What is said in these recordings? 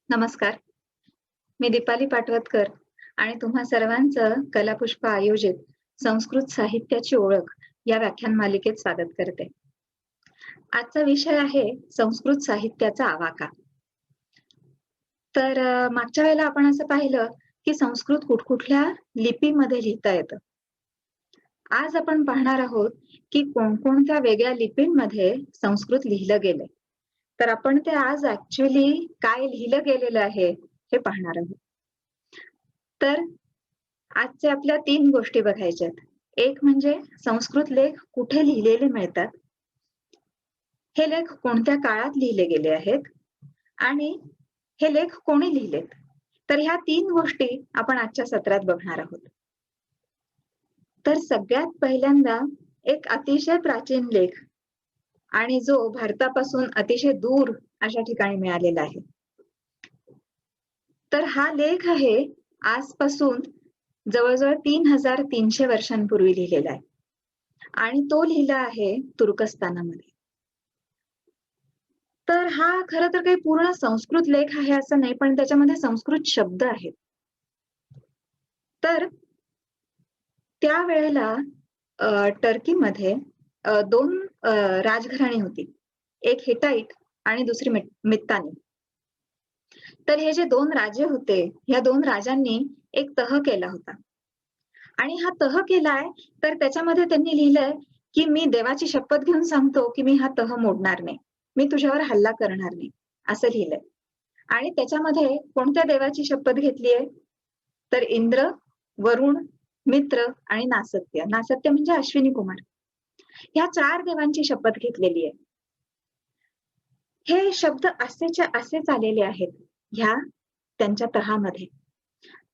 नमस्कार. मी दीपाली पाटवतकर आणि तुम्हा सर्वांचं कलापुष्प आयोजित संस्कृत साहित्याची ओळख या व्याख्यान मालिकेत स्वागत करते. आजचा विषय आहे संस्कृत साहित्याचा आवाका. तर मागच्या वेळेला आपण असं पाहिलं, की संस्कृत कुठकुठल्या लिपीमध्ये लिहिता येतं. आज आपण पाहणार आहोत, की कोणकोणत्या वेगळ्या लिपींमध्ये संस्कृत लिहिलं गेलंय. तर आपण ते आज ऍक्च्युअली काय लिहिलं गेलेलं आहे, हे पाहणार आहोत. तर आजच्या आपल्या 3 गोष्टी बघायच्यात. एक म्हणजे संस्कृत लेख कुठे लिहिलेले मिळतात, हे लेख कोणत्या काळात लिहिले गेले आहेत आणि हे लेख कोणी लिहिलेत. तर ह्या 3 गोष्टी आपण आजच्या सत्रात बघणार आहोत. तर सगळ्यात पहिल्यांदा एक अतिशय प्राचीन लेख आणि जो भारतापासून अतिशय दूर अशा ठिकाणी मिळालेला आहे. तर हा लेख आहे आजपासून जवळजवळ 3300 वर्षांपूर्वी लिहिलेला आहे आणि तो लिहिला आहे तुर्कस्तानामध्ये. तर हा खरं तर काही पूर्ण संस्कृत लेख आहे असं नाही, पण त्याच्यामध्ये संस्कृत शब्द आहेत. तर त्यावेळेला टर्कीमध्ये 2 राजघराणी होती. एक हिटाईट आणि दुसरी मित्तानी. तर हे जे 2 राजे होते, ह्या 2 राजांनी एक तह केला होता. आणि हा तह केलाय तर त्याच्यामध्ये त्यांनी लिहिलंय, की मी देवाची शपथ घेऊन सांगतो, की मी हा तह मोडणार नाही. मी तुझ्यावर हल्ला करणार नाही, असं लिहिलंय. आणि त्याच्यामध्ये कोणत्या देवाची शपथ घेतलीये? तर इंद्र, वरुण, मित्र आणि नासत्य. नासत्य म्हणजे अश्विनी कुमार. ह्या 4 देवांची शपथ घेतलेली आहे. हे शब्द असेच्या असेच आलेले आहेत ह्या त्यांच्या तहामध्ये.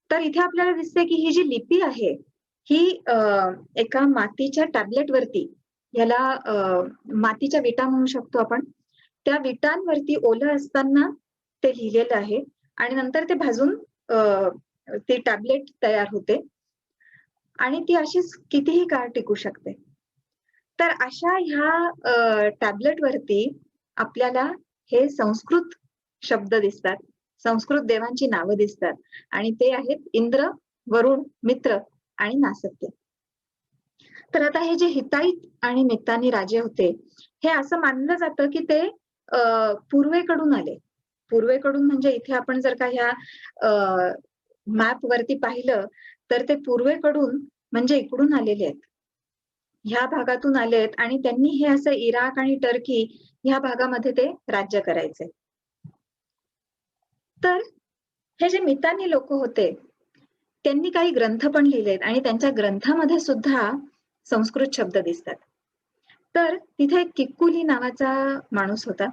तर इथे आपल्याला दिसते, की ही जी लिपी आहे, ही एका मातीच्या टॅबलेटवरती, ह्याला मातीच्या विटा म्हणू शकतो आपण. त्या विटांवरती ओलं असताना ते लिहिलेलं आहे आणि नंतर ते भाजून ती टॅबलेट तयार होते आणि ती अशीच कितीही काळ टिकू शकते. तर अशा ह्या टॅबलेटवरती आपल्याला हे संस्कृत शब्द दिसतात. संस्कृत देवांची नावं दिसतात आणि ते आहेत इंद्र, वरुण, मित्र आणि नासत्य. तर आता हे जे हिताईत आणि मित्तानी राजे होते, हे असं मानलं जातं, की ते पूर्वेकडून आले. पूर्वेकडून म्हणजे इथे आपण जर का ह्या मॅप वरती पाहिलं, तर ते पूर्वेकडून म्हणजे इकडून आलेले आहेत. ह्या भागातून आलेत आणि त्यांनी हे असं इराक आणि टर्की ह्या भागामध्ये ते राज्य करायचे. तर हे जे मितानी लोक होते, त्यांनी काही ग्रंथ पण लिहिलेत आणि त्यांच्या ग्रंथामध्ये सुद्धा संस्कृत शब्द दिसतात. तर तिथे एक किक्कुली नावाचा माणूस होता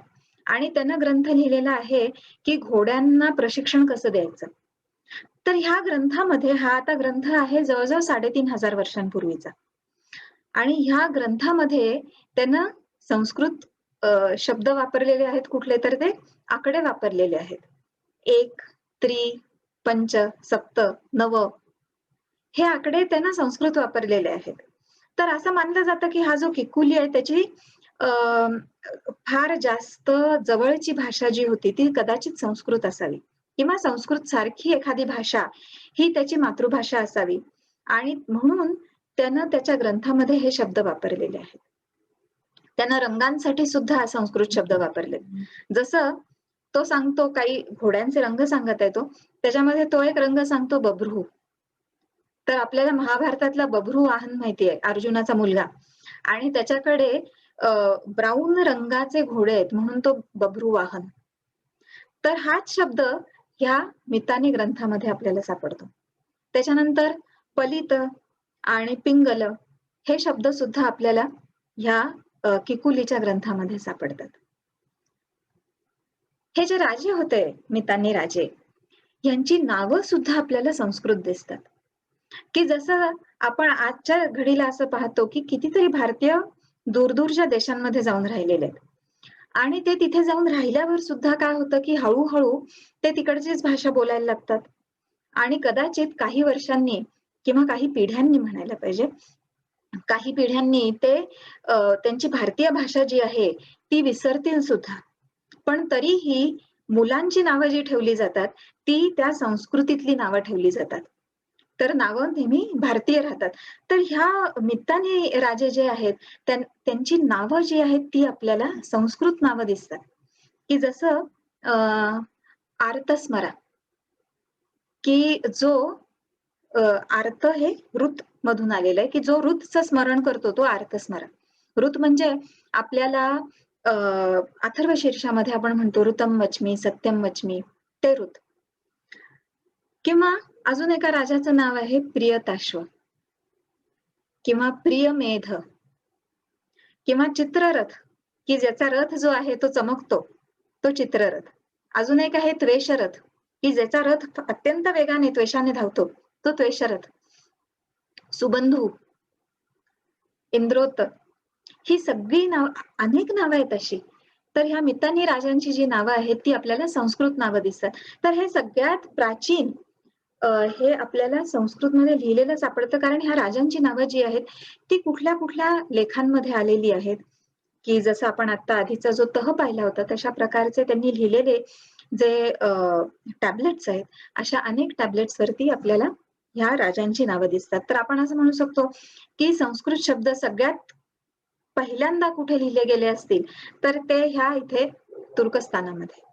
आणि त्यानं ग्रंथ लिहिलेला आहे, की घोड्यांना प्रशिक्षण कसं द्यायचं. तर ह्या ग्रंथामध्ये हा आता ग्रंथ आहे जवळजवळ 3500 वर्षांपूर्वीचा. आणि ह्या ग्रंथामध्ये त्यानं संस्कृत शब्द वापरलेले आहेत. कुठले तर ते आकडे वापरलेले आहेत. 1, त्रि, पंच, सप्त, नव हे आकडे त्यानं संस्कृत वापरलेले आहेत. तर असं मानलं जातं, की हा जो किक्कुली आहे त्याची फार जास्त जवळची भाषा जी होती ती कदाचित संस्कृत असावी किंवा संस्कृत सारखी एखादी भाषा ही त्याची मातृभाषा असावी आणि म्हणून त्यानं त्याच्या ग्रंथामध्ये हे शब्द वापरलेले आहेत. त्यानं रंगांसाठी सुद्धा संस्कृत शब्द वापरलेत. जसं तो सांगतो काही घोड्यांचे रंग सांगत आहे तो. त्याच्यामध्ये तो एक रंग सांगतो बभ्रू. तर आपल्याला महाभारतातला बभ्रू वाहन माहितीये, अर्जुनाचा मुलगा. आणि त्याच्याकडे ब्राऊन रंगाचे घोडे आहेत म्हणून तो बभ्रू वाहन. तर हाच शब्द ह्या मितानी ग्रंथामध्ये आपल्याला सापडतो. त्याच्यानंतर पलित आणि पिंगल हे शब्द सुद्धा आपल्याला ह्या किकुलीच्या ग्रंथामध्ये सापडतात. हे जे राजे होते मितानी राजे, यांची नावं सुद्धा आपल्याला संस्कृत दिसतात. की जसं आपण आजच्या घडीला असं पाहतो, की कितीतरी भारतीय दूरदूरच्या देशांमध्ये जाऊन राहिलेले आहेत. आणि ते तिथे जाऊन राहिल्यावर सुद्धा काय होतं, की हळू-हळू ते तिकडचीच भाषा बोलायला लागतात. आणि कदाचित काही वर्षांनी किंवा काही पिढ्यांनी म्हणायला पाहिजे, काही पिढ्यांनी ते त्यांची भारतीय भाषा जी आहे ती विसरतील सुद्धा. पण तरीही मुलांची नावं जी ठेवली जातात ती त्या संस्कृतीतली नावं ठेवली जातात. तर नावं नेहमी भारतीय राहतात. तर ह्या मित्तानी राजे जे आहेत त्यांची नावं जी आहेत ती आपल्याला संस्कृत नावं दिसतात. की जसं आर्तस्मरा, की जो आर्त हे ऋत मधून आलेलं आहे, की जो ऋतचं स्मरण करतो तो आर्तस्मरा. ऋत म्हणजे आपल्याला अथर्व शीर्षामध्ये आपण म्हणतो ऋतम वच्मी सत्यम वच्मी, ते ऋत. किंवा अजून एका राजाचं नाव आहे प्रियताश्व किंवा प्रियमेध किंवा चित्ररथ, की ज्याचा रथ जो आहे तो चमकतो, तो चित्ररथ. अजून एक आहे त्वेषरथ, की ज्याचा रथ अत्यंत वेगाने त्वेषाने धावतो, तो त्वेषरथ. सुबंधू, इंद्रोत, ही सगळी नाव, अनेक नावं आहेत अशी. तर ह्या मितानी राजांची जी नावं आहेत ती आपल्याला संस्कृत नावं दिसतात. तर हे सगळ्यात प्राचीन हे आपल्याला संस्कृतमध्ये लिहिलेलं सापडतं, कारण ह्या राजांची नावं जी आहेत ती कुठल्या कुठल्या लेखांमध्ये आलेली आहेत, की जसं आपण आता आधीचा जो तह पाहिला होता तशा प्रकारचे त्यांनी लिहिलेले जे टॅबलेट्स आहेत, अशा अनेक टॅबलेट्स वरती आपल्याला ह्या राजांची नावं दिसतात. तर आपण असं म्हणू शकतो की संस्कृत शब्द सगळ्यात पहिल्यांदा कुठे लिहिले गेले असतील तर ते ह्या इथे तुर्कस्तानामध्ये.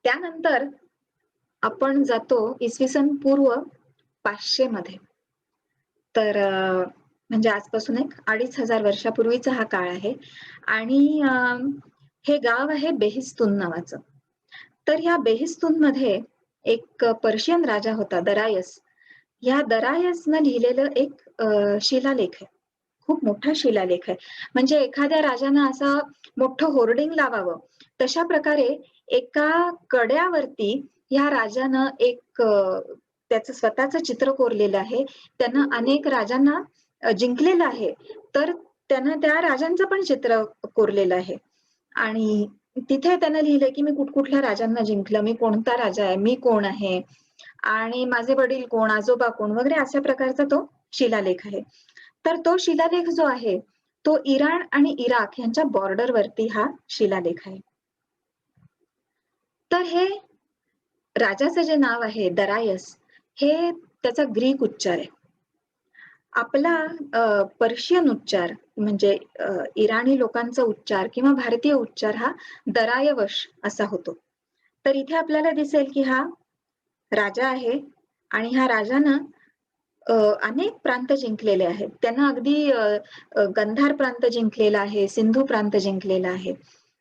त्यानंतर आपण जातो इसवी सन पूर्व 500 मध्ये. तर म्हणजे आजपासून एक 2500 वर्षापूर्वीचा हा काळ आहे. आणि हे गाव आहे बेहिस्तून नावाचं. तर ह्या बेहिस्तून मध्ये एक पर्शियन राजा होता दरायस. ह्या दरायसनं लिहिलेलं एक शिलालेख आहे, खूप मोठा शिलालेख आहे. म्हणजे एखाद्या राजानं असं मोठं होर्डिंग लावावं तशा प्रकारे एका कड्यावरती ह्या राजानं एक त्याचं स्वतःचं चित्र कोरलेलं आहे. त्यानं अनेक राजांना जिंकलेलं आहे, तर त्यानं त्या राजांचं पण चित्र कोरलेलं आहे. आणि तिथे त्यानं लिहिलंय की मी कुठकुठल्या राजांना जिंकलं, मी कोणता राजा आहे, मी कोण आहे आणि माझे वडील कोण, आजोबा कोण वगैरे अशा प्रकारचा तो शिलालेख आहे. तर तो शिलालेख जो आहे तो इराण आणि इराक यांच्या बॉर्डरवरती हा शिलालेख आहे. तर हे राजाचं जे नाव आहे दरायस, हे त्याचा ग्रीक उच्चार आहे. आपला पर्शियन उच्चार म्हणजे इराणी लोकांचा उच्चार किंवा भारतीय उच्चार हा दरायवश असा होतो. तर इथे आपल्याला दिसेल की हा राजा आहे आणि ह्या राजानं अनेक प्रांत जिंकलेले आहेत. त्यानं अगदी गंधार प्रांत जिंकलेला आहे, सिंधू प्रांत जिंकलेला आहे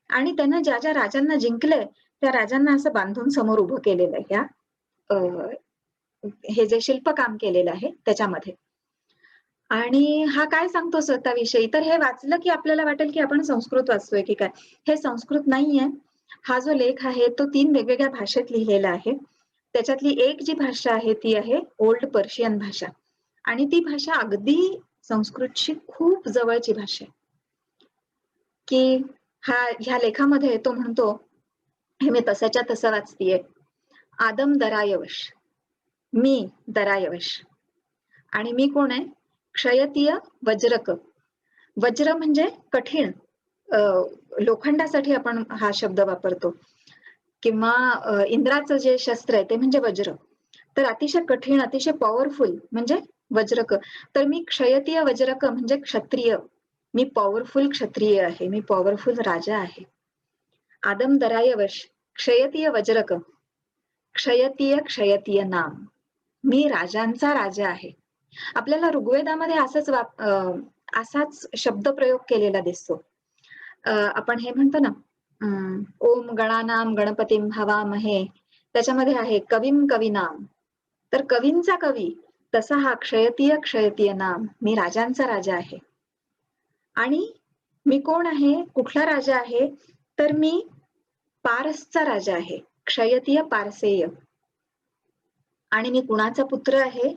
आणि त्यानं ज्या ज्या राजांना जिंकलंय त्या राजांना असं बांधून समोर उभं केलेलं आहे. हे जे शिल्पकाम केलेलं आहे त्याच्यामध्ये. आणि हा काय सांगतो स्वतःविषयी, तर हे वाचलं की आपल्याला वाटेल की आपण संस्कृत वाचतोय की काय. हे संस्कृत नाहीये. हा जो लेख आहे तो 3 वेगवेगळ्या भाषेत लिहिलेला आहे. त्याच्यातली एक जी भाषा आहे ती आहे ओल्ड पर्शियन भाषा आणि ती भाषा अगदी संस्कृतशी खूप जवळची भाषा आहे. की ह्या लेखामध्ये तो म्हणतो, हे मी तसाच्या तसं वाचतीये. आदम दरायवश, मी दरायवश आणि मी कोण आहे, क्षयतीय वज्रक. वज्र म्हणजे कठीण, लोखंडासाठी आपण हा शब्द वापरतो किंवा इंद्राचं जे शस्त्र आहे ते म्हणजे वज्र. तर अतिशय कठीण, अतिशय पॉवरफुल म्हणजे वज्रक. तर मी क्षयतीय वज्रक म्हणजे क्षत्रिय, मी पॉवरफुल क्षत्रिय आहे, मी पॉवरफुल राजा आहे. आदम दरायवश, क्षयतीय वज्रक, क्षयतीय क्षयतीय नाम, मी राजांचा राजा आहे. आपल्याला ऋग्वेदामध्ये असाच शब्दप्रयोग केलेला दिसतो. आपण हे म्हणतो ना, ओम गणानाम गणपतीम हवामहे, त्याच्यामध्ये आहे कविम कविनाम. तर कवींचा कवी तसा हा क्षयतीय क्षयतीय नाम, मी राजांचा राजा आहे. आणि मी कोण आहे, कुठला राजा आहे, तर मी पारसचा राजा आहे, क्षयतीय पारसेय. आणि मी कुणाचा पुत्र आहे,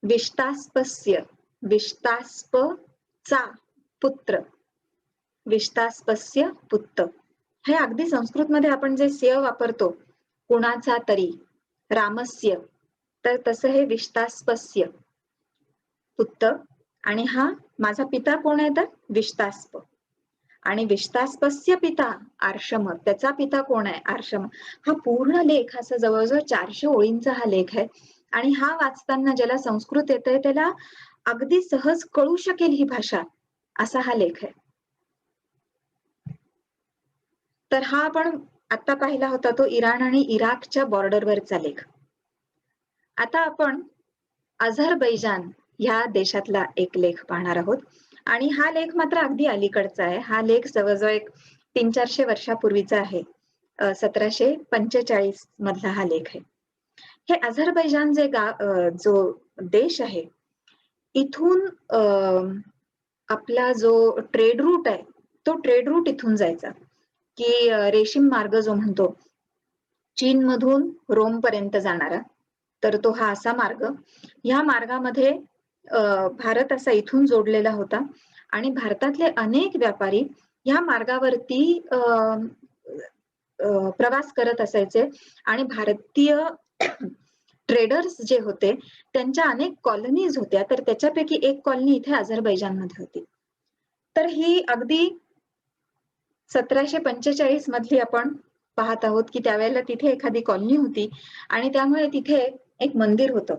विष्टास्पस्य, विष्टास्पचा पुत्र, विष्टास्पस्य पुत्र. हे अगदी संस्कृतमध्ये आपण जे स्य वापरतो, कुणाचा तरी, रामस्य, तर तसं हे विष्टास्पस्य पुत्र. आणि हा माझा पिता कोण आहे तर विष्टास्प. आणि विश्तास्पस्य पिता आर्षम, त्याचा पिता कोण आहे आर्षम. हा पूर्ण लेख असा जवळजवळ 400 ओळींचा हा लेख आहे आणि हा वाचताना ज्याला संस्कृत येतंय त्याला अगदी सहज कळू शकेल ही भाषा, असा हा लेख आहे. तर हा आपण आता पाहिला होता तो इराण आणि इराकच्या बॉर्डरवरचा लेख. आता आपण अझरबैजान ह्या देशातला एक लेख पाहणार आहोत आणि हा लेख मात्र अगदी अलीकडचा आहे. हा लेख जवळजवळ एक 300-400 वर्षापूर्वीचा आहे. 1745 मधला हा लेख आहे. हे अझरबैजान जो देश आहे, इथून आपला जो ट्रेड रूट आहे तो ट्रेड रूट इथून जायचा की रेशीम मार्ग जो म्हणतो चीन मधून रोम पर्यंत जाणारा, तर तो हा असा मार्ग. ह्या मार्गामध्ये भारत असा इथून जोडलेला होता आणि भारतातले अनेक व्यापारी ह्या मार्गावरती प्रवास करत असायचे आणि भारतीय ट्रेडर्स जे होते त्यांच्या अनेक कॉलनीज होत्या, तर त्याच्यापैकी एक कॉलनी इथे अझरबैजानमध्ये होती. तर ही अगदी 1745 मधली आपण पाहत आहोत की त्यावेळेला तिथे एखादी कॉलनी होती आणि त्यामुळे तिथे एक मंदिर होतं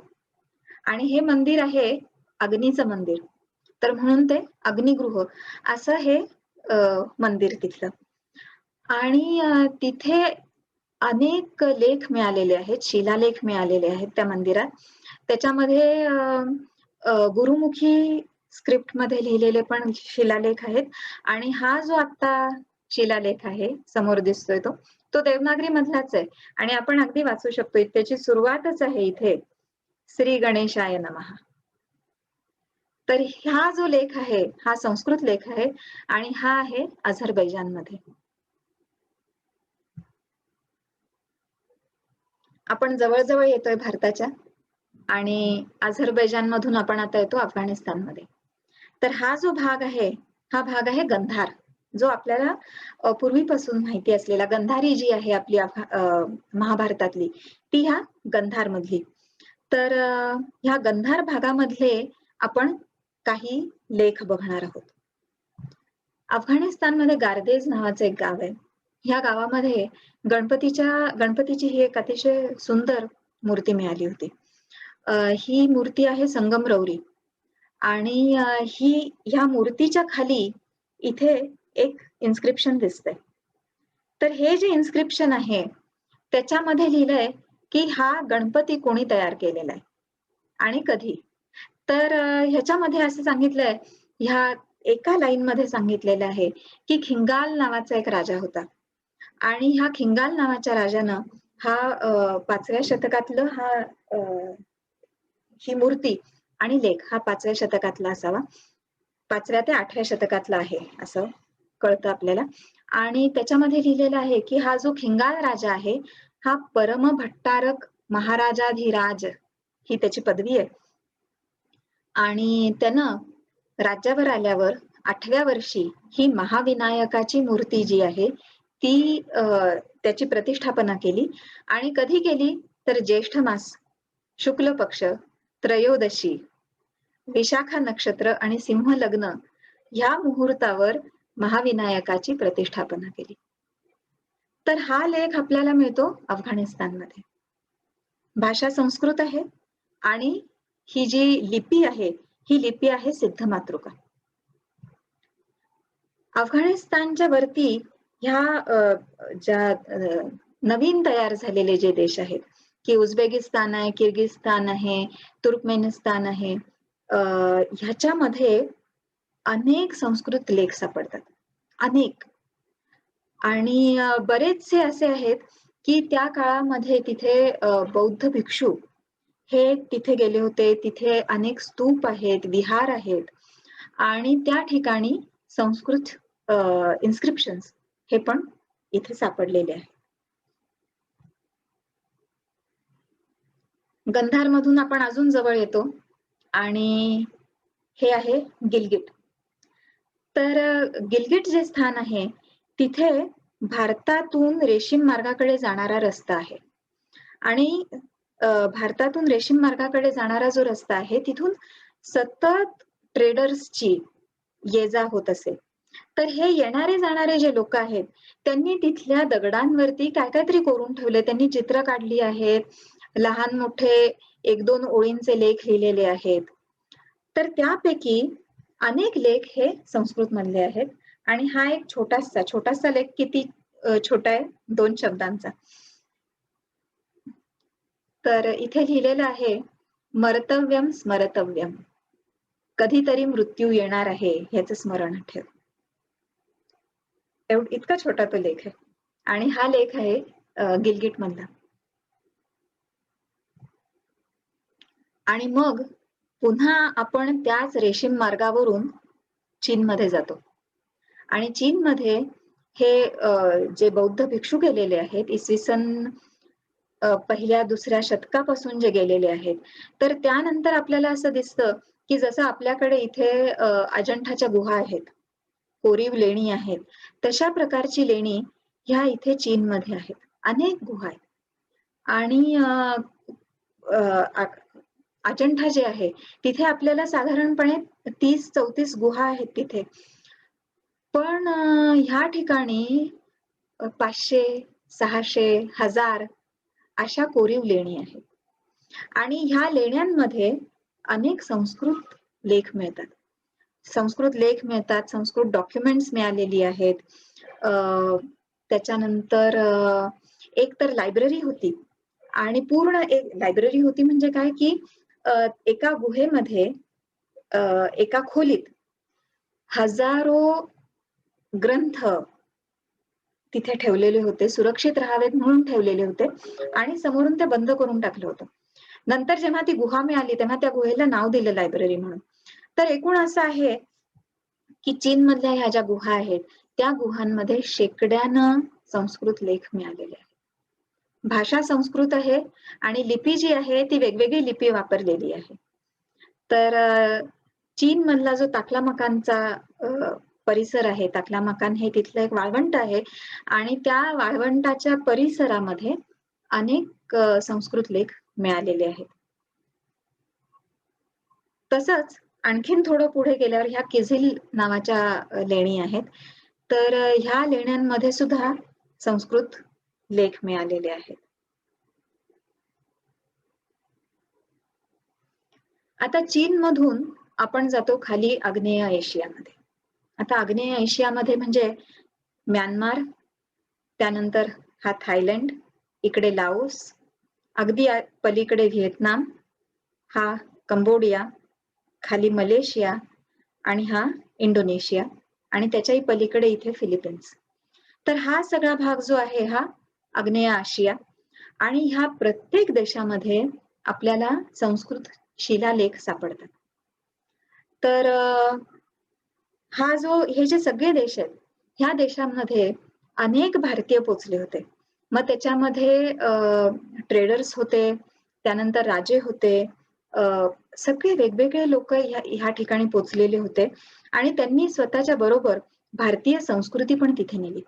आणि हे मंदिर आहे अग्नीचं मंदिर, तर म्हणून ते अग्निगृह असं हे मंदिर तिथलं. आणि तिथे अनेक लेख मिळालेले आहेत, शिलालेख मिळालेले आहेत त्या मंदिरात. त्याच्यामध्ये गुरुमुखी स्क्रिप्ट मध्ये लिहिलेले पण शिलालेख आहेत आणि हा जो आता शिलालेख आहे समोर दिसतोय तो देवनागरी मधलाच आहे आणि आपण अगदी वाचू शकतो. त्याची सुरुवातच आहे इथे श्री गणेशाय नमः. तर हा जो लेख आहे हा संस्कृत लेख आहे आणि हा आहे अझरबैजान मध्ये. आपण जवळजवळ येतोय भारताच्या आणि अझरबैजान मधून आपण आता येतो अफगाणिस्तानमध्ये. तर हा जो भाग आहे हा भाग आहे गंधार, जो आपल्याला पूर्वीपासून माहिती असलेला गंधारी जी आहे आपली महाभारतातली ती ह्या गंधार मधली. तर ह्या गंधार भागामधले आपण काही लेख बघणार आहोत. अफगाणिस्तानमध्ये गार्देज नावाचं एक गाव आहे. ह्या गावामध्ये गणपतीची ही एक अतिशय सुंदर मूर्ती मिळाली होती. ही मूर्ती आहे संगमरवरी आणि ह्या मूर्तीच्या खाली इथे एक इन्स्क्रिप्शन दिसतंय. तर हे जे इन्स्क्रिप्शन आहे त्याच्यामध्ये लिहिलंय की हा गणपती कोणी तयार केलेला आहे आणि कधी. तर ह्याच्यामध्ये असं सांगितलंय, ह्या एका लाईन मध्ये सांगितलेलं आहे की खिंगाल नावाचा एक राजा होता आणि ह्या खिंगाल नावाच्या राजानं हा 5व्या शतकातलं ही मूर्ती आणि लेख हा 5व्या शतकातला असावा, 5व्या ते 8व्या शतकातला आहे असं कळतं आपल्याला. आणि त्याच्यामध्ये लिहिलेलं आहे की हा जो खिंगाल राजा आहे हा परम भट्टारक महाराजाधिराज ही त्याची पदवी आहे आणि त्यानं राज्यावर आल्यावर 8व्या वर्षी ही महाविनायकाची मूर्ती जी आहे ती त्याची प्रतिष्ठापना केली आणि कधी केली तर ज्येष्ठ मास शुक्ल पक्ष त्रयोदशी विशाखा नक्षत्र आणि सिंह लग्न ह्या मुहूर्तावर महाविनायकाची प्रतिष्ठापना केली. तर हा लेख आपल्याला मिळतो अफगाणिस्तानमध्ये. भाषा संस्कृत आहे आणि ही जी लिपी आहे ही लिपी आहे सिद्ध मातृका. अफगाणिस्तानच्या वरती ह्या ज्या नवीन तयार झालेले जे देश आहेत की उझबेकिस्तान आहे, किर्गिस्तान आहे, तुर्कमेनिस्तान आहे, ह्याच्यामध्ये अनेक संस्कृत लेख सापडतात, अनेक. आणि बरेचसे असे आहेत की त्या काळामध्ये तिथे बौद्ध भिक्षू हे तिथे गेले होते, तिथे अनेक स्तूप आहेत, विहार आहेत आणि त्या ठिकाणी संस्कृत इन्स्क्रिप्शन्स हे पण इथे सापडलेले आहे. गंधार मधून आपण अजून जवळ येतो आणि हे आहे गिलगिट. तर गिलगिट जे स्थान आहे तिथे भारतातून रेशीम मार्गाकडे जाणारा रस्ता आहे आणि भारतातून रेशीम मार्गाकडे जाणारा जो रस्ता आहे तिथून सतत ट्रेडर्सची ये जा होत असे. तर हे येणारे जाणारे जे लोक आहेत त्यांनी तिथल्या दगडांवरती काय काहीतरी कोरून ठेवले, त्यांनी चित्र काढली आहेत, लहान मोठे 1-2 ओळींचे लेख लिहिलेले आहेत. तर त्यापैकी अनेक लेख हे संस्कृत मधले आहेत आणि हा एक छोटासा लेख किती छोटा आहे, 2 शब्दांचा. तर इथे लिहिलेलं आहे, मर्तव्यम स्मरतव्यम, कधीतरी मृत्यू येणार आहे ह्याचं स्मरण ठेव. इतका छोटा तो लेख आहे आणि हा लेख आहे गिलगिट मधला. आणि मग पुन्हा आपण त्याच रेशीम मार्गावरून चीनमध्ये जातो आणि चीनमध्ये हे जे बौद्ध भिक्षू गेलेले आहेत इसवी सन पहिल्या दुसऱ्या शतकापासून जे गेलेले आहेत, तर त्यानंतर आपल्याला असं दिसतं की जसं आपल्याकडे इथे अजंठाच्या गुहा आहेत, कोरीव लेणी आहेत, तशा प्रकारची लेणी ह्या इथे चीनमध्ये आहेत. अनेक गुहा आहेत आणि अजंठा जे आहे तिथे आपल्याला साधारणपणे 30-34 गुहा आहेत तिथे. पण ह्या ठिकाणी 500, 600, 1000 अशा कोरीव लेणी आहेत आणि ह्या लेण्यांमध्ये अनेक संस्कृत लेख मिळतात. संस्कृत डॉक्युमेंट्स मिळालेली आहेत. त्याच्यानंतर एक तर लायब्ररी होती आणि पूर्ण एक लायब्ररी होती म्हणजे काय की एका गुहेमध्ये एका खोलीत हजारो ग्रंथ तिथे ठेवलेले होते, सुरक्षित राहावेत म्हणून ठेवलेले होते आणि समोरून ते बंद करून टाकलं होतं. नंतर जेव्हा ती गुहा मिळाली तेव्हा त्या गुहेला नाव दिलं लायब्ररी म्हणून. तर एकूण असं आहे की चीन मधल्या ह्या ज्या गुहा आहेत त्या गुहांमध्ये शेकड्यानं संस्कृत लेख मिळालेले आहेत. भाषा संस्कृत आहे आणि लिपी जी आहे ती वेगवेगळी लिपी वापरलेली आहे. तर चीन मधला जो ताकलामकानचा परिसर आहे, ताकलामकान हे तिथलं एक वाळवंट आहे आणि त्या वाळवंटाच्या परिसरामध्ये अनेक संस्कृत लेख मिळालेले आहेत. तसंच आणखीन थोडं पुढे गेल्यावर ह्या किझिल नावाच्या लेणी आहेत. तर ह्या लेण्यांमध्ये सुद्धा संस्कृत लेख मिळालेले आहेत. आता चीन मधून आपण जातो खाली आग्नेय एशियामध्ये. आता आग्नेय एशियामध्ये म्हणजे म्यानमार, त्यानंतर हा थायलंड, इकडे लाओस, अगदी पलीकडे व्हिएतनाम, हा कंबोडिया, खाली मलेशिया आणि हा इंडोनेशिया आणि त्याच्याही पलीकडे इथे फिलिपिन्स. तर हा सगळा भाग जो आहे हा आग्नेय आशिया आणि ह्या प्रत्येक देशामध्ये आपल्याला संस्कृत शिलालेख सापडतात. तर हे जे सगळे देश आहेत ह्या देशांमध्ये अनेक भारतीय पोचले होते. मग त्याच्यामध्ये ट्रेडर्स होते, त्यानंतर राजे होते, सगळे वेगवेगळे लोक ह्या ठिकाणी पोचलेले होते आणि त्यांनी स्वतःच्या बरोबर भारतीय संस्कृती पण तिथे नेली.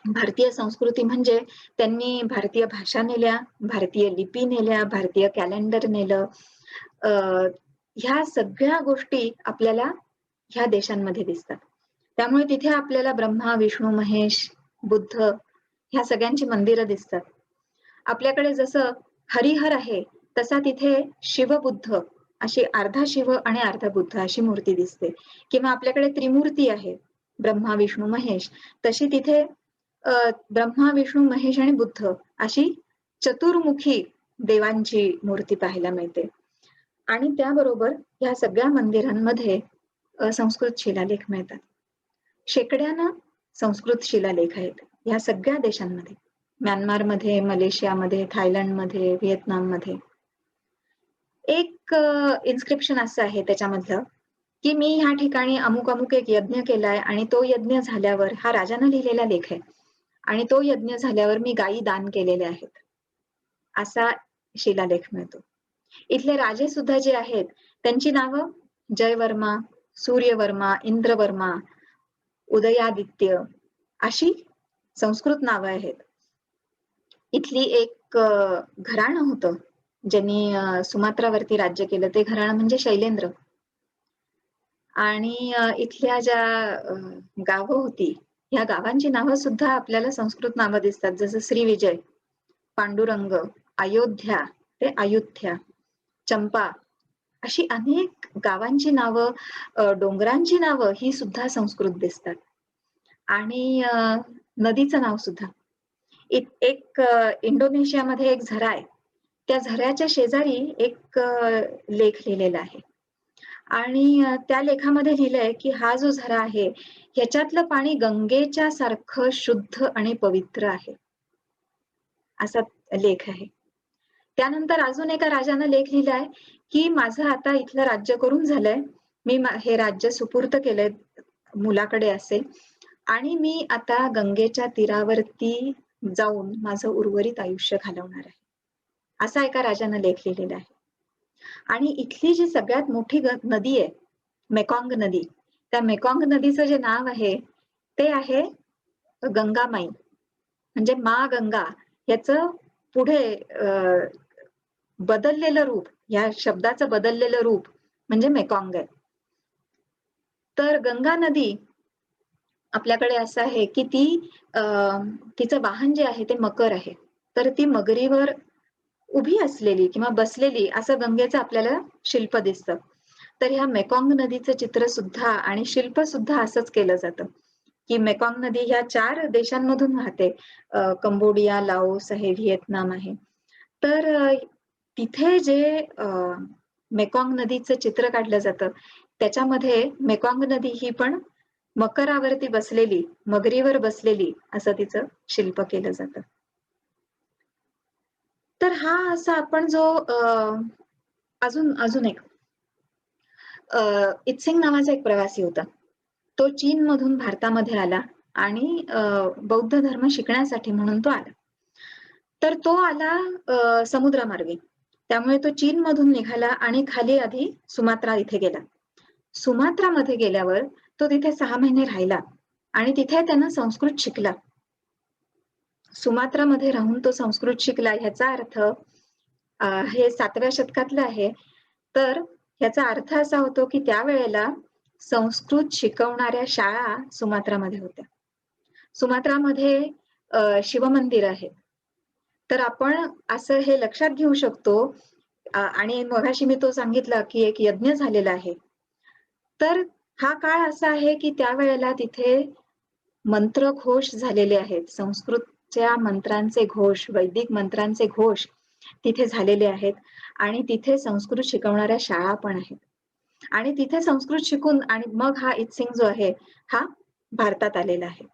भारतीय संस्कृती म्हणजे त्यांनी भारतीय भाषा नेल्या, भारतीय लिपी नेल्या, भारतीय कॅलेंडर नेलं. ह्या सगळ्या गोष्टी आपल्याला ह्या देशांमध्ये दिसतात. त्यामुळे तिथे आपल्याला ब्रह्मा, विष्णू, महेश, बुद्ध ह्या सगळ्यांची मंदिरं दिसतात. आपल्याकडे जसं हरिहर आहे तसा तिथे शिवबुद्ध अशी अर्धा शिव आणि अर्धा बुद्ध अशी मूर्ती दिसते. किंवा आपल्याकडे त्रिमूर्ती आहे, ब्रह्मा, विष्णू, महेश, तशी तिथे ब्रह्मा, विष्णू, महेश आणि बुद्ध अशी चतुर्मुखी देवांची मूर्ती पाहायला मिळते. आणि त्याबरोबर ह्या सगळ्या मंदिरांमध्ये संस्कृत शिलालेख मिळतात. शेकड्यानं संस्कृत शिलालेख आहेत ह्या सगळ्या देशांमध्ये, म्यानमारमध्ये, मलेशियामध्ये, थायलंडमध्ये, व्हिएतनाममध्ये. एक इन्स्क्रिप्शन असं आहे त्याच्यामधलं की मी ह्या ठिकाणी अमुक अमुक एक यज्ञ केलाय आणि तो यज्ञ झाल्यावर, हा राजानं लिहिलेला लेख आहे, आणि तो यज्ञ झाल्यावर मी गायी दान केलेल्या आहेत असा शिलालेख मिळतो. इथले राजे सुद्धा जे आहेत त्यांची नावं जयवर्मा, सूर्यवर्मा, इंद्रवर्मा, उदयादित्य अशी संस्कृत नावं आहेत. इथली एक घराणं होतं ज्यांनी सुमात्रावरती राज्य केलं, ते घराणं म्हणजे शैलेंद्र. आणि इथल्या ज्या गावं होती, ह्या गावांची नावं सुद्धा आपल्याला संस्कृत नावं दिसतात. जसं श्रीविजय, पांडुरंग, अयोध्या ते अयुथ्या, चंपा अशी अनेक गावांची नावं, डोंगरांची नावं ही सुद्धा संस्कृत दिसतात. आणि नदीचं नाव सुद्धा. एक इंडोनेशियामध्ये एक झरा आहे. त्या झऱ्याच्या शेजारी एक लेख लिहिलेला आहे. आणि त्या लेखामध्ये लिहिलंय, की हा जो झरा आहे, ह्याच्यातलं पाणी गंगेच्या सारखं शुद्ध आणि पवित्र आहे. असा लेख आहे. त्यानंतर अजून एका राजानं लेख लिहिलाय, की माझं आता इथलं राज्य करून झालंय. मी हे राज्य सुपूर्त केलंय मुलाकडे असेल आणि मी आता गंगेच्या तीरावरती जाऊन माझं उर्वरित आयुष्य घालवणार आहे. असा एका राजानं लेख लिहिलेला आहे. आणि इथली जी सगळ्यात मोठी नदी आहे, मेकॉंग नदी, त्या मेकॉंग नदीचं जे नाव आहे, ते आहे गंगामाई. म्हणजे मा गंगा याचं पुढे बदललेलं रूप, या शब्दाचं बदललेलं रूप म्हणजे मेकॉंग आहे. तर गंगा नदी आपल्याकडे असं आहे, की तिचं वाहन जे आहे ते मकर आहे. तर ती मगरीवर उभी असलेली किंवा बसलेली असं गंगेचं आपल्याला शिल्प दिसतं. तर ह्या मेकॉंग नदीचं चित्र सुद्धा आणि शिल्प सुद्धा असंच केलं जातं, की मेकॉंग नदी ह्या 4 देशांमधून वाहते. कंबोडिया, लाओस आहे, व्हिएतनाम आहे. तर तिथे जे मेकॉंग नदीचं चित्र काढलं जातं, त्याच्यामध्ये मेकॉंग नदी ही पण मकरावरती बसलेली, मगरीवर बसलेली असं तिचं शिल्प केलं जातं. तर हा असा आपण जो अजून एक इत्सिंग नावाचा एक प्रवासी होता. तो चीनमधून भारतामध्ये आला आणि बौद्ध धर्म शिकण्यासाठी म्हणून तो आला. तर तो आला समुद्रामार्गे. त्यामुळे तो चीनमधून निघाला आणि खाली आधी सुमात्रा इथे गेला. सुमात्रामध्ये गेल्यावर तो तिथे 6 महिने राहिला आणि तिथे त्यानं संस्कृत शिकला. सुमात्रामध्ये राहून तो संस्कृत शिकला. ह्याचा अर्थ हे 7व्या शतकातलं आहे. तर ह्याचा अर्थ असा होतो, की त्यावेळेला संस्कृत शिकवणाऱ्या शाळा सुमात्रामध्ये होत्या. सुमात्रामध्ये शिवमंदिर आहेत. तर आपण असं हे लक्षात घेऊ शकतो आणि मगाशी मी तो सांगितला, की एक यज्ञ झालेला आहे. तर हा काळ असा आहे, की त्यावेळेला तिथे मंत्रघोष झालेले आहेत. संस्कृतच्या मंत्रांचे घोष, वैदिक मंत्रांचे घोष तिथे झालेले आहेत आणि तिथे संस्कृत शिकवणाऱ्या शाळा पण आहेत. आणि तिथे संस्कृत शिकून आणि मग हा इत्सिंग जो आहे, हा भारतात आलेला आहे.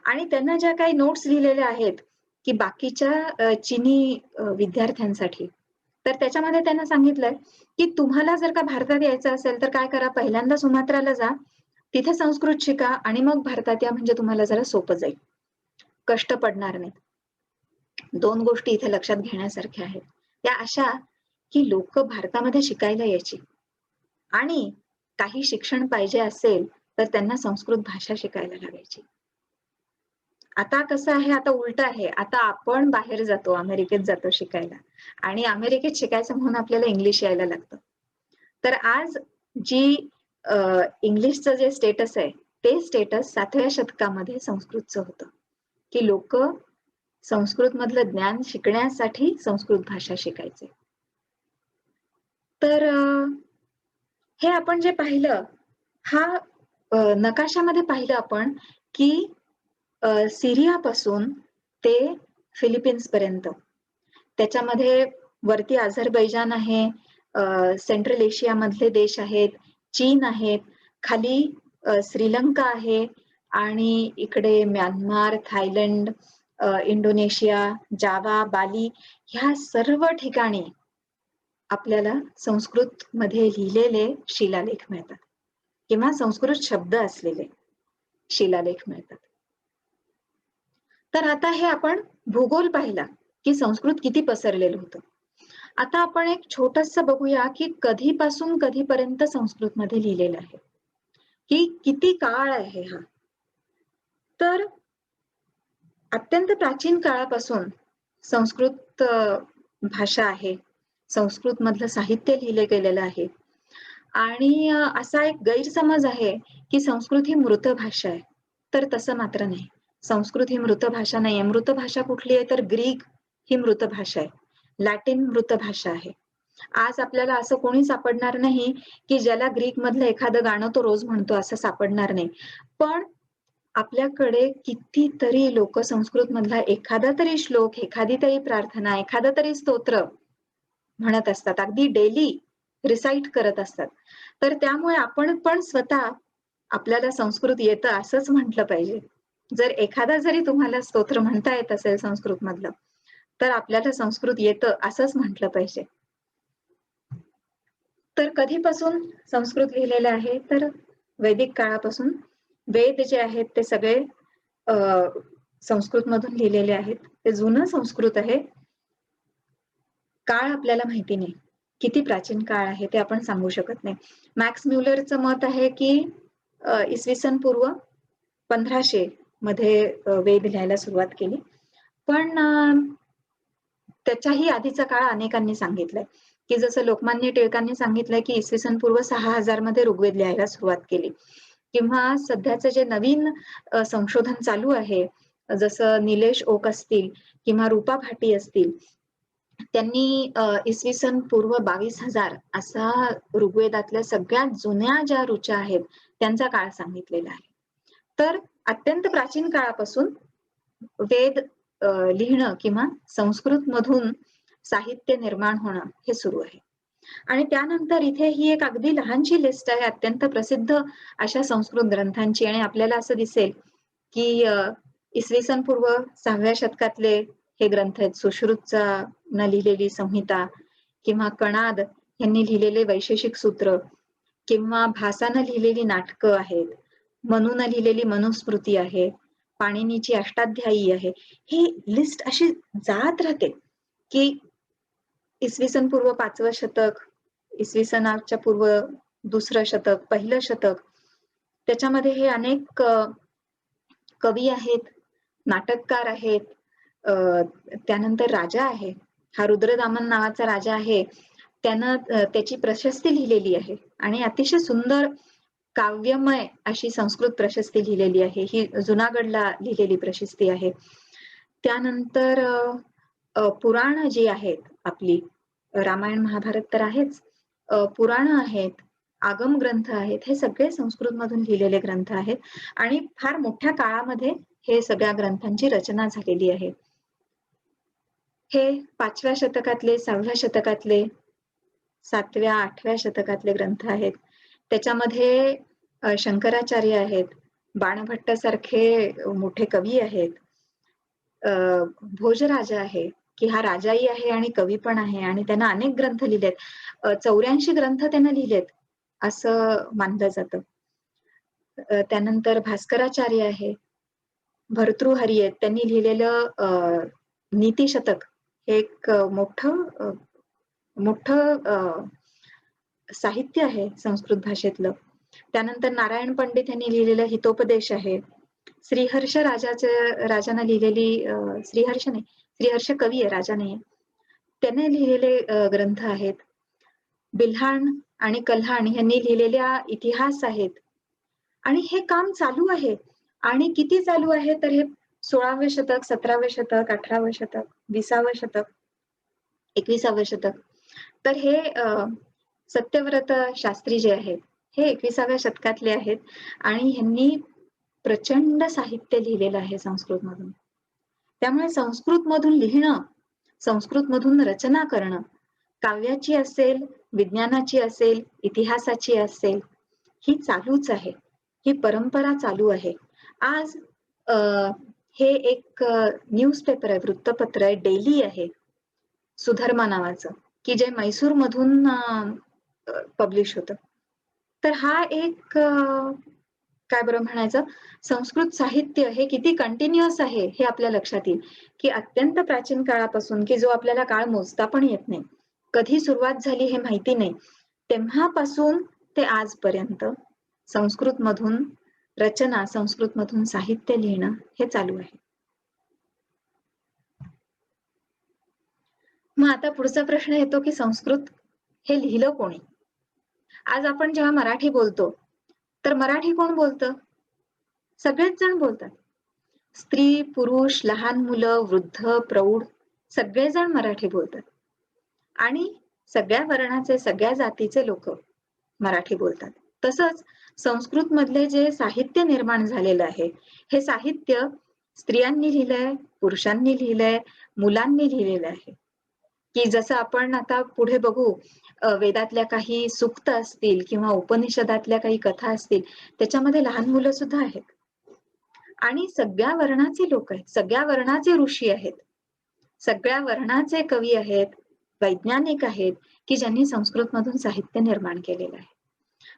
आणि त्यांना ज्या काही नोट्स लिहिलेल्या आहेत, की बाकीच्या चीनी विद्यार्थ्यांसाठी, तर त्याच्यामध्ये त्यांना सांगितलंय, की तुम्हाला जर का भारतात यायचं असेल, तर काय करा, पहिल्यांदा सुमात्राला जा, तिथे संस्कृत शिका आणि मग भारतात या, म्हणजे तुम्हाला जरा सोपं जाईल. कष्ट पडणार नाहीत. 2 गोष्टी इथे लक्षात घेण्यासारख्या आहेत. त्या अशा, की लोकं भारतामध्ये शिकायला यायची आणि काही शिक्षण पाहिजे असेल, तर त्यांना संस्कृत भाषा शिकायला लागायची. आता कसं आहे, आता उलट आहे. आता आपण बाहेर जातो, अमेरिकेत जातो शिकायला आणि अमेरिकेत शिकायचं म्हणून आपल्याला इंग्लिश यायला लागतं. तर आज जी इंग्लिशचं जे स्टेटस आहे, ते स्टेटस 7व्या शतकामध्ये संस्कृतचं होतं, की लोकं संस्कृतमधलं ज्ञान शिकण्यासाठी संस्कृत भाषा शिकायचे. तर हे आपण जे पाहिलं, हा नकाशामध्ये पाहिलं आपण, की सिरियापासून ते फिलिपिन्सपर्यंत. त्याच्यामध्ये वरती अझरबैजान आहे, सेंट्रल एशियामधले देश आहेत, चीन आहेत, खाली श्रीलंका आहे आणि इकडे म्यानमार, थायलंड, इंडोनेशिया, जावा, बाली ह्या सर्व ठिकाणी आपल्याला संस्कृतमध्ये लिहिलेले शिलालेख मिळतात किंवा संस्कृत शब्द असलेले शिलालेख मिळतात. तर आता हे आपण भूगोल पाहिला, की संस्कृत किती पसरलेलं होतं. आता आपण एक छोटंसं बघूया, की कधीपासून कधीपर्यंत संस्कृतमध्ये लिहिलेलं आहे, की किती काळ आहे हा. तर अत्यंत प्राचीन काळापासून संस्कृत भाषा आहे. संस्कृतमधलं साहित्य लिहिलं गेलेलं आहे. आणि असा एक गैरसमज आहे, की संस्कृत ही मृत भाषा आहे. तर तसं मात्र नाही. संस्कृत ही मृत भाषा नाहीये. मृत भाषा कुठली आहे तर ग्रीक ही मृत भाषा आहे. लॅटिन मृत भाषा आहे. आज आपल्याला असं कोणी सापडणार नाही, की ज्याला ग्रीकमधलं एखादं गाणं तो रोज म्हणतो असं सापडणार नाही. पण आपल्याकडे कितीतरी लोकं संस्कृतमधला एखादा तरी श्लोक, एखादी तरी प्रार्थना, एखादं तरी स्तोत्र म्हणत असतात. अगदी डेली रिसाईट करत असतात. तर त्यामुळे आपण पण स्वतः आपल्याला संस्कृत येतं असंच म्हटलं पाहिजे. जर एखादा जरी तुम्हाला स्तोत्र म्हणता येत असेल संस्कृतमधलं, तर आपल्याला संस्कृत येतं असंच म्हटलं पाहिजे. तर कधीपासून संस्कृत लिहिलेलं आहे तर वैदिक काळापासून. वेद जे आहेत ते सगळे अ, संस्कृतमधून लिहिलेले आहेत. ते जुनं संस्कृत आहे. काळ आपल्याला माहिती नाही. किती प्राचीन काळ आहे ते आपण सांगू शकत नाही. मॅक्स म्युलरचं मत आहे की इसवी सन पूर्व 1500 मध्ये वेद लिहायला सुरुवात केली. पण त्याच्याही आधीचा काळ अनेकांनी सांगितलाय, की जसं लोकमान्य टिळकांनी सांगितलंय, की इसवी सन पूर्व 6000 मध्ये ऋग्वेद लिहायला सुरुवात केली. किंवा सध्याचं जे नवीन संशोधन चालू आहे, जसं निलेश ओक असतील किंवा रूपा भाटी असतील, त्यांनी इसवी सन पूर्व 22,000 असा ऋग्वेदातल्या सगळ्यात जुन्या ज्या ऋचा आहेत, त्यांचा काळ सांगितलेला आहे. तर अत्यंत प्राचीन काळापासून वेद लिहिणं किंवा संस्कृतमधून साहित्य निर्माण होणं हे सुरू आहे. आणि त्यानंतर इथे ही एक अगदी लहानशी लिस्ट आहे अत्यंत प्रसिद्ध अशा संस्कृत ग्रंथांची आणि आपल्याला असं दिसेल की इसवी सन पूर्व 6व्या शतकातले हे ग्रंथ आहेत. सुश्रुतचा न लिहिलेली संहिता किंवा कणाद यांनी लिहिलेले वैशेषिक सूत्र किंवा भासानं लिहिलेली नाटकं आहेत. मनूनं लिहिलेली मनुस्मृती आहे. पाणिनीची अष्टाध्यायी आहे. ही लिस्ट अशी जात राहते की इसवी सन पूर्व 5वं शतक, इसवी सनाच्या पूर्व 2रं शतक, 1लं शतक त्याच्यामध्ये हे अनेक कवी आहेत, नाटककार आहेत, त्यानंतर राजा आहे. हा रुद्रदामन नावाचा राजा आहे. त्यानं त्याची प्रशस्ती लिहिलेली आहे आणि अतिशय सुंदर काव्यमय अशी संस्कृत प्रशस्ती लिहिलेली आहे. ही जुनागडला लिहिलेली प्रशस्ती आहे. त्यानंतर पुराण जी आहेत आपली रामायण महाभारत तर आहेच. पुराणं आहेत, आगम ग्रंथ आहेत. हे सगळे संस्कृतमधून लिहिलेले ग्रंथ आहेत आणि फार मोठ्या काळामध्ये हे सगळ्या ग्रंथांची रचना झालेली आहे. हे 5व्या शतकातले, 6व्या शतकातले, 7व्या, 8व्या शतकातले ग्रंथ आहेत. त्याच्यामध्ये शंकराचार्य आहेत, बाणभट्ट सारखे मोठे कवी आहेत. भोजराजा आहे, की हा राजाही आहे आणि कवी पण आहे आणि त्यानं अनेक ग्रंथ लिहिलेत. 84 ग्रंथ त्यानं लिहिलेत, असं मानलं जातं. त्यानंतर भास्कराचार्य आहे, भर्तृहरी आहेत. त्यांनी लिहिलेलं नीतिशतक हे एक मोठं साहित्य आहे संस्कृत भाषेतलं. त्यानंतर नारायण पंडित यांनी लिहिलेलं हितोपदेश आहे. श्रीहर्ष राजानं लिहिलेली श्रीहर्ष नाही, श्रीहर्ष कवी आहे, राजा नाहीये. त्याने लिहिलेले ग्रंथ आहेत. बिल्हाण आणि कल्हाण यांनी लिहिलेल्या इतिहास आहेत. आणि हे काम चालू आहे. आणि किती चालू आहे तर हे 16वे शतक, 17वे शतक, 18वे शतक, 20वे शतक, 21वे शतक. तर हे सत्यव्रत शास्त्री जे आहेत, हे 21व्या शतकातले आहेत आणि ह्यांनी प्रचंड साहित्य लिहिलेलं आहे संस्कृतमधून. त्यामुळे संस्कृतमधून लिहिणं, संस्कृतमधून रचना करणं, काव्याची असेल, विज्ञानाची असेल, इतिहासाची असेल, ही चालूच आहे. ही परंपरा चालू आहे. आज हे एक न्यूजपेपर आहे, वृत्तपत्र आहे, डेली आहे, सुधर्मा नावाचं, की जे म्हैसूरमधून पब्लिश होतं. तर हा एक काय बरं म्हणायचं, संस्कृत साहित्य हे किती कंटिन्युअस आहे हे आपल्या लक्षात येईल, की अत्यंत प्राचीन काळापासून, की जो आपल्याला काळ मोजता पण येत नाही. कधी सुरुवात झाली हे माहिती नाही. तेव्हापासून ते आजपर्यंत संस्कृतमधून रचना, संस्कृतमधून साहित्य लिहिणं हे चालू आहे. मग आता पुढचा प्रश्न येतो, की संस्कृत हे लिहिलं कोणी? आज आपण जेव्हा मराठी बोलतो, तर मराठी कोण बोलतं? सगळेच जण बोलतात. स्त्री, पुरुष, लहान मुलं, वृद्ध, प्रौढ सगळेजण मराठी बोलतात. आणि सगळ्या वर्णाचे, सगळ्या जातीचे लोक मराठी बोलतात. तसंच संस्कृत मधले जे साहित्य निर्माण झालेलं आहे, हे साहित्य स्त्रियांनी लिहिलंय, पुरुषांनी लिहिलंय, मुलांनी लिहिलेलं आहे. की जसं आपण आता पुढे बघू वेदातल्या काही सूक्त असतील किंवा उपनिषदातल्या काही कथा असतील, त्याच्यामध्ये लहान मुलं सुद्धा आहेत. आणि सगळ्या वर्णाचे लोक आहेत, सगळ्या वर्णाचे ऋषी आहेत, सगळ्या वर्णाचे कवी आहेत, वैज्ञानिक आहेत, की ज्यांनी संस्कृतमधून साहित्य निर्माण केलेलं आहे.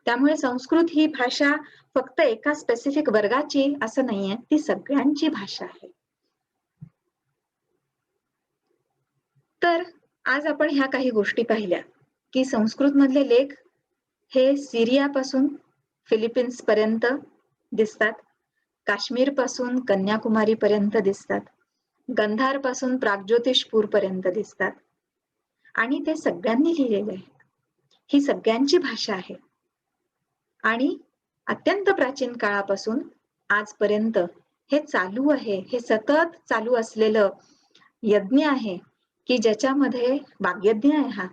त्यामुळे संस्कृत ही भाषा फक्त एका स्पेसिफिक वर्गाची असं नाहीये, ती सगळ्यांची भाषा आहे. तर आज आपण ह्या काही गोष्टी पाहिल्या, की संस्कृत मधले लेख हे सिरियापासून फिलिपिन्स पर्यंत दिसतात, काश्मीर पासून कन्याकुमारी पर्यंत दिसतात, गंधार पासून प्राग्ज्योतिषपूर पर्यंत दिसतात आणि ते सगळ्यांनी लिहिलेले आहे. ही सगळ्यांची भाषा आहे आणि अत्यंत प्राचीन काळापासून आजपर्यंत हे चालू आहे, हे सतत चालू असलेलं यज्ञ आहे, की ज्याच्यामध्ये वाग्यज्ञ आहे हा,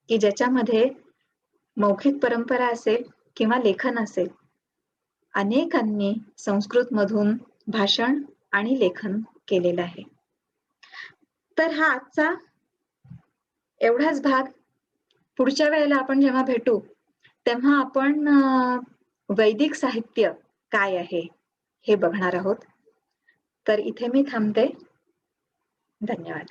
की ज्याच्यामध्ये मौखिक परंपरा असेल किंवा लेखन असेल, अनेकांनी संस्कृत मधून भाषण आणि लेखन केलेलं आहे. तर हा आजचा एवढाच भाग. पुढच्या वेळेला आपण जेव्हा भेटू तेव्हा आपण वैदिक साहित्य काय आहे हे बघणार आहोत. तर इथे मी थांबते. धन्यवाद.